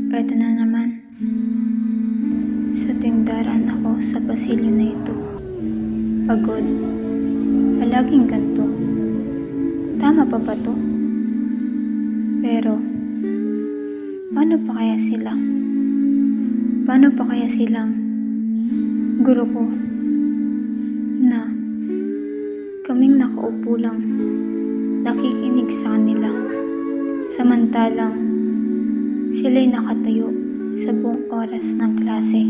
Eto na naman. Sa tuwing daraan ako sa pasilyo na ito, pagod, palaging ganto. Tama pa ba to? Pero, paano pa kaya sila? Paano pa kaya silang guro ko na kaming nakaupo lang, nakikinig sa kanila, samantalang sila'y nakatayo sa buong oras ng klase.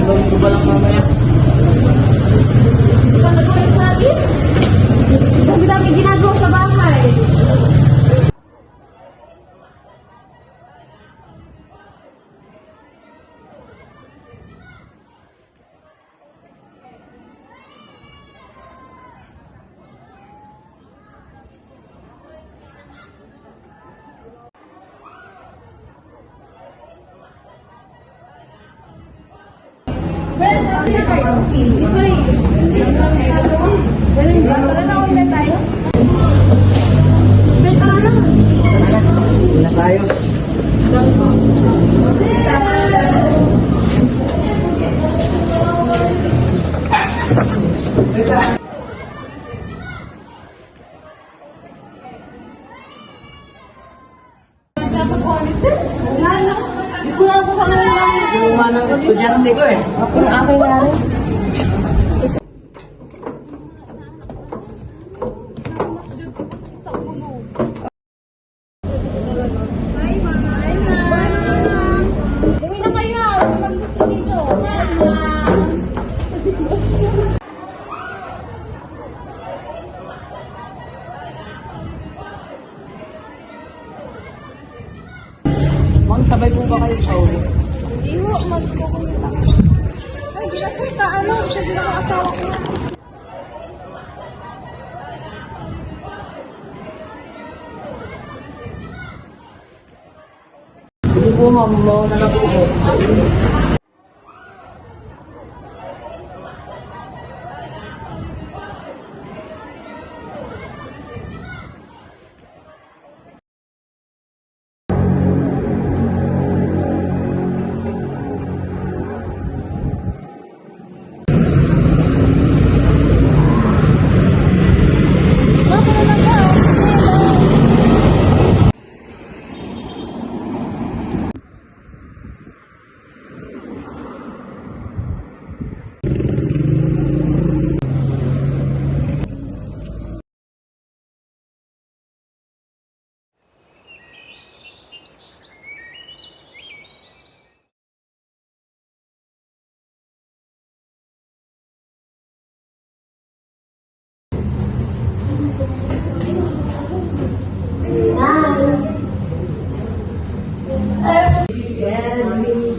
Alam ko ba lang mamaya? Pag-uwi sa akin? Dami-dami ginagawa sa bahay. Brad, kasi kayo? Di ba eh? Wala na ulit tayo? Sir, tara na. Na tayo. Dapat ko alis, sir. Wala na. Kulang ko kami lang. Luma ng estudyante ko eh. Yung aking nari. Bye, ma. Bye, ma. Gawin na kayo. Mag-sista dito. Bye, ma. Ma'am, sabay po ba kayo sa ulo? Hindi mo, magkukumita. Ay, ginasal ka, ano? Siya din ako asawa ko. Sige po ma'am, mauna na po po.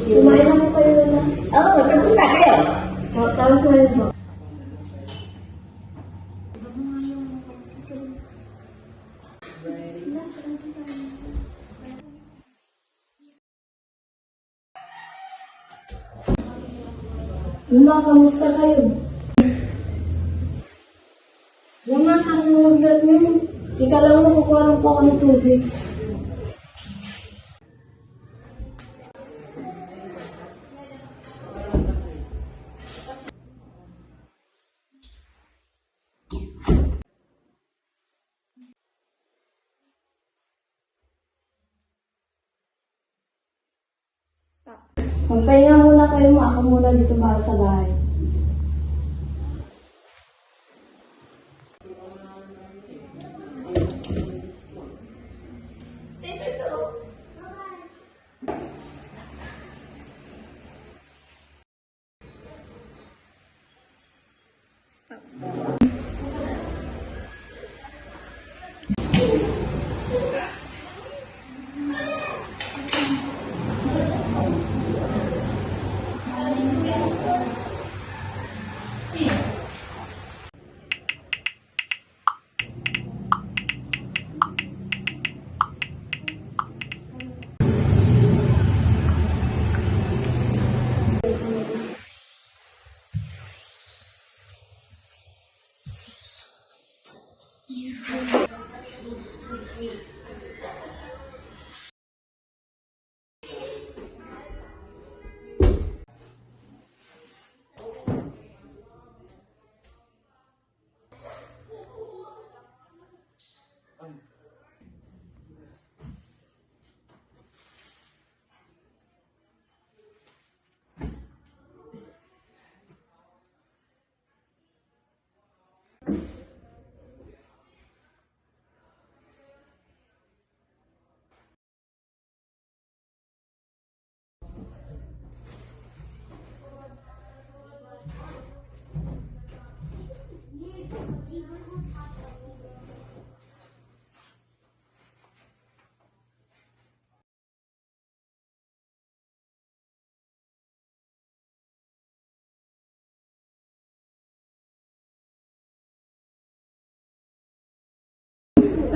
Kumain lang po kayo na. Oo, tapos na kayo. Tapos na rin po. Luma, kamusta kayo? Naman, kasi naglat niyo. Ika lang mo, kukuha lang po ako ng tubig. Magpahinga muna kayo mo. Ako muna dito para sa bahay.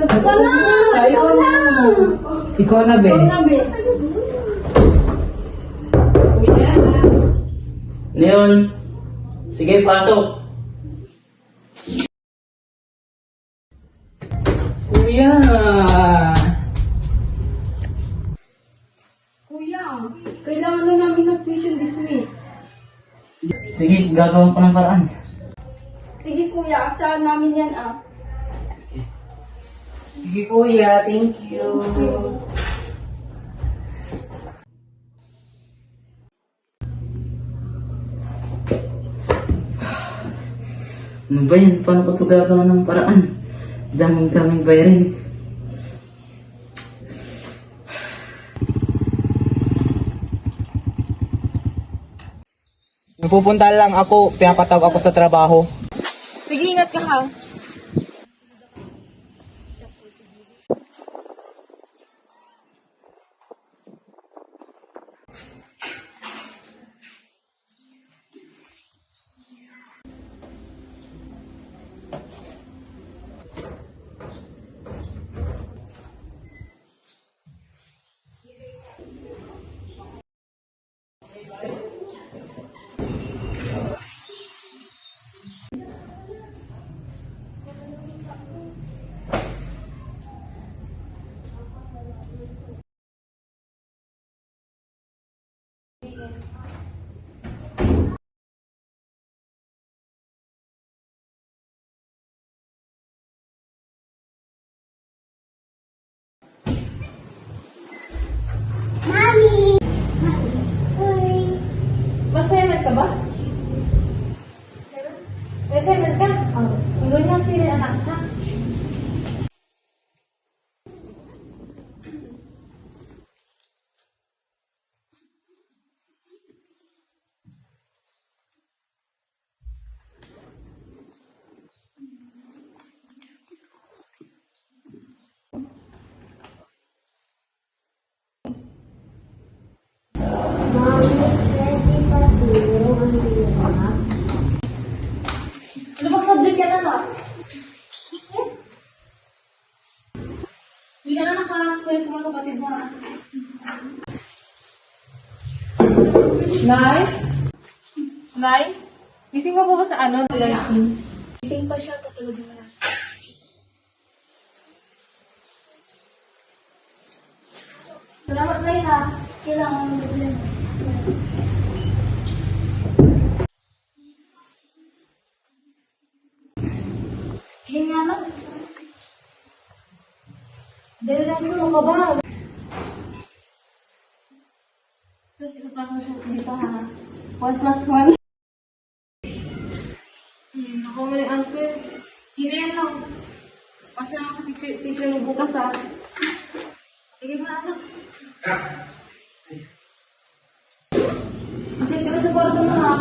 Ikaw na! Ayaw na. Ikaw na, be. Ikaw na, be. Leon, sige, pasok. Kuya! Kuya, kailangan na namin ng tuition this week. Sige, gagawin ko ng paraan. Sige kuya, asahan namin yan ah. Sige, kuya. Thank you. Ano ba yan? Paano ko ito gagawa ng paraan? Daming bayarin. Pupunta lang ako, pinapatawag ako sa trabaho. Sige, ingat ka ha. May assignment ka ba? May assignment ka? Oo. Gawin mo sila anak ha? Ano bang subject yan anak? Hindi ka na nakakulit mo ang kapatid mo ha? Nay? Nay? Gising mo po ba sa ano? Gising pa siya, patulogin mo na. Salamat Nay ha. Kailangan mo bigyan. Hinga na. Dahil lang mo ka ba? Tapos ipapasok siya dito ha. 1 plus 1. Ako mo yung answer. Hina yan lang. Pasa lang sa teacher mo bukas ha. Sige mo na anak. Okay, ka na sa kwarto mo ha.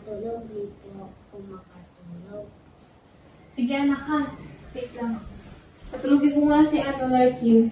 makatulog, late po ako makatulog. Sige anak ha. Wait lang. Patulogin ko muna si Larkin.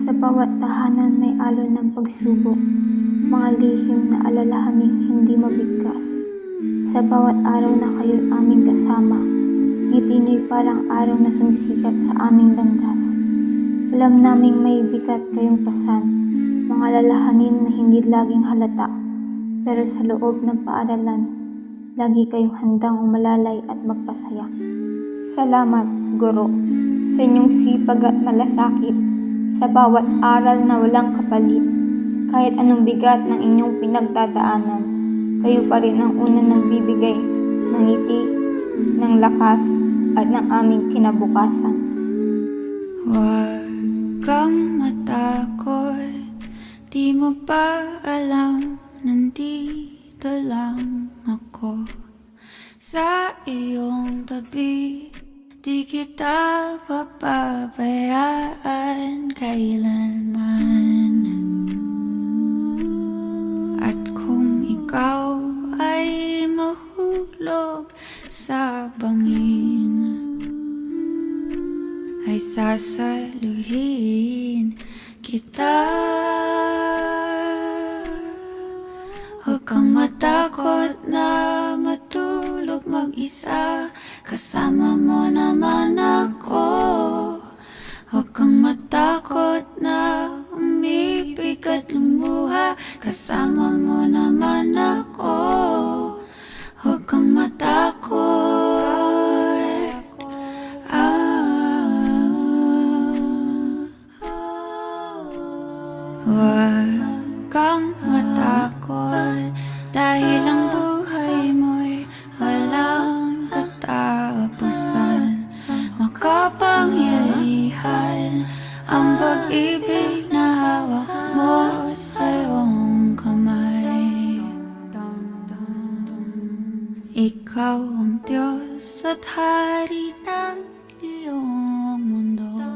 Sa bawat tahanan may alon ng pagsubok, mga lihim na alalahaning hindi mabigkas. Sa bawat araw na kayo'y aming kasama, ngiti niyo'y parang araw na sumisikat sa aming landas. Alam naming may bigat kayong pasan, mga lalahanin na hindi laging halata, pero sa loob ng paaralan, lagi kayong handang umalalay at magpasaya. Salamat, Guro, sa inyong sipag at malasakit, sa bawat aral na walang kapalit. Kahit anong bigat ng inyong pinagdadaanan, kayo pa rin ang unang nagbibigay ng ngiti, ng lakas, at ng aming kinabukasan. Huwag kang matakot, di mo ba alam, nandito lang ako sa iyong tabi. Di kita papabayaan kailanman. At kung ikaw ay mahulog sa bangin, ay sasaluhin kita. Huwag kang matakot na matulog mag-isa, kasama mo naman ako. Huwag kang matakot na umibig at lumuha, kasama mo naman ako. Huwag kang matakot. Huwag kang matakot, dahil ang buhay mo'y walang katapusan. Makapangyarihan ang pag-ibig na hawak mo sa iyong kamay. Ikaw ang Diyos at hari ng iyong mundo.